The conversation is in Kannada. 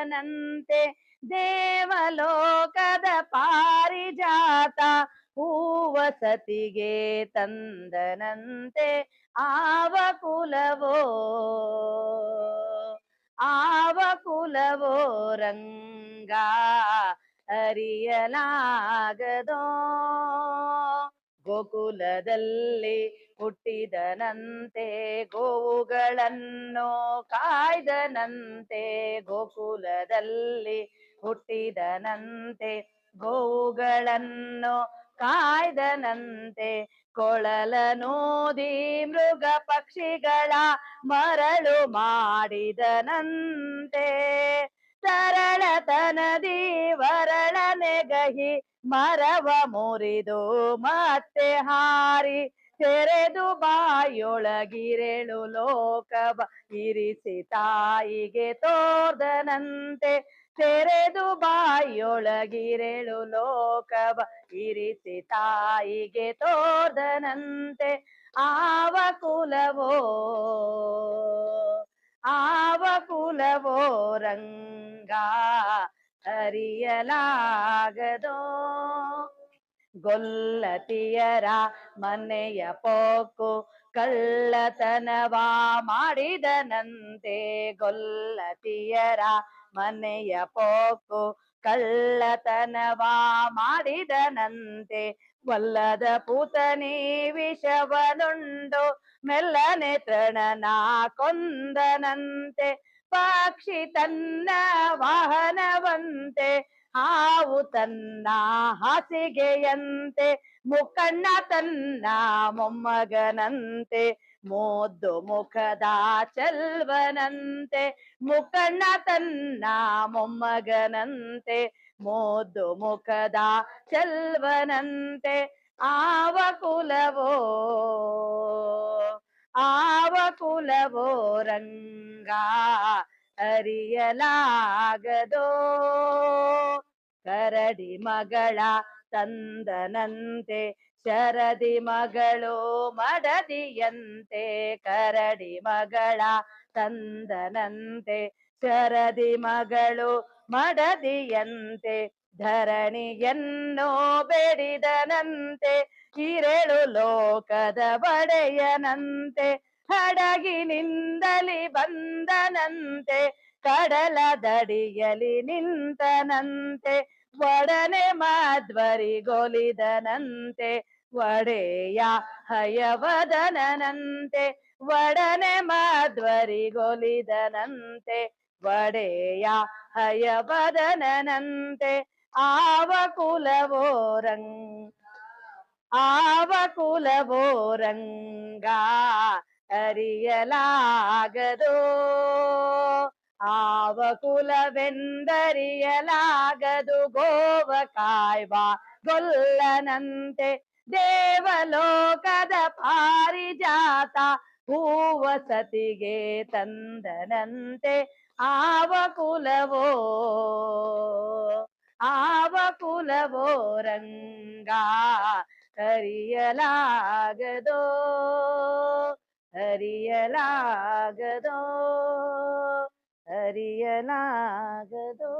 ತಂದನಂತೆ ದೇವಲೋಕದ ಪಾರಿಜಾತ ಹೂವಸತಿಗೆ ತಂದನಂತೆ ಆವ ಕುಲವೋ ರಂಗ ಅರಿಯಲಾಗದೋ ಗೋಕುಲದಲ್ಲಿ ಹುಟ್ಟಿದನಂತೆ ಗೋವುಗಳನ್ನು ಕಾಯ್ದನಂತೆ ಗೋಕುಲದಲ್ಲಿ ಹುಟ್ಟಿದನಂತೆ ಗೋವುಗಳನ್ನು ಕಾಯ್ದನಂತೆ ಕೊಳಲನೂದಿ ಮೃಗ ಪಕ್ಷಿಗಳ ಮರಳು ಮಾಡಿದನಂತೆ ತರಳತನದಿ ವರಳನೆಗಹಿ ಮರವ ಮುರಿದು ಮತ್ತೆ ಹಾರಿ ತೆರೆದು ಬಾಯೊಳಗಿರೆಳು ಲೋಕವ ಇರಿಸಿ ತಾಯಿಗೆ ತೋರ್ದನಂತೆ ತೆರೆದು ಬಾಯೊಳಗಿರೆಳು ಲೋಕವ ಇರಿಸಿ ತಾಯಿಗೆ ತೋರ್ದನಂತೆ ಆವ ಕುಲವೋ ರಂಗ ಅರಿಯಲಾಗದೋ ಗೊಲ್ಲತಿಯರ ಮನೆಯ ಪೋಕು ಕಳ್ಳತನವ ಮಾಡಿದನಂತೆ ಗೊಲ್ಲತಿಯರ ಮನೆಯ ಪೋಕು ಕಳ್ಳತನವ ಮಾಡಿದನಂತೆ ವಲ್ಲದ ಪೂತನಿ ವಿಷವನುಂಡು ಮೆಲ್ಲನೆ ತೃಣನ ಕೊಂದನಂತೆ ಪಕ್ಷಿ ತನ್ನ ವಾಹನವಂತೆ ಹಾವು ತನ್ನ ಹಾಸಿಗೆಯಂತೆ ಮುಕ್ಕಣ್ಣ ತನ್ನ ಮೊಮ್ಮಗನಂತೆ ಮೋದ್ದು ಮುಖದ ಚೆಲ್ವನಂತೆ ಮುಕ್ಕಣ್ಣ ತನ್ನ ಮೊಮ್ಮಗನಂತೆ ಮೋದ್ದು ಮುಖದ ಚೆಲ್ವನಂತೆ ಆವ ಕುಲವೋ ರಂಗ ಅರಿಯಲಾಗದೋ ಕರಡಿ ಮಗಳ ತಂದನಂತೆ ಶರದಿ ಮಗಳು ಮಡದಿಯಂತೆ ಕರಡಿ ಮಗಳ ತಂದನಂತೆ ಶರದಿ ಮಗಳು ಮಡದಿಯಂತೆ ಧರಣಿಯನ್ನು ಬೇಡಿದನಂತೆ ಹಿರೇಳು ಲೋಕದ ಒಡೆಯನಂತೆ ಹಡಗಿನಿಂದಲಿ ಬಂದನಂತೆ ಕಡಲ ದಡಿಯಲಿ ನಿಂತನಂತೆ ಒಡನೆ ಮಾಧ್ವರಿಗೊಲಿದನಂತೆ ಒಡೆಯ ಹಯವದನಂತೆ ಒಡನೆ ಮಾಧ್ವರಿಗೊಲಿದನಂತೆ ಒಡೆಯ ಹಯವದನಂತೆ ಆವ ಕುಲವೋ ರಂಗ ಅರಿಯಲಾಗದೋ ಆವ ಕುಲವೆಂದರಿಯಲಾಗದು ಗೋವ ಕಾಯ್ವ ಗೊಲ್ಲನಂತೆ ದೇವಲೋಕದ ಪಾರಿಜಾತ ಹೂವಸತಿಗೆ ತಂದನಂತೆ ಆವ ಕುಲವೋ ರಂಗ ಅರಿಯಲಾಗದೋ ಅರಿಯಲಾಗದೋ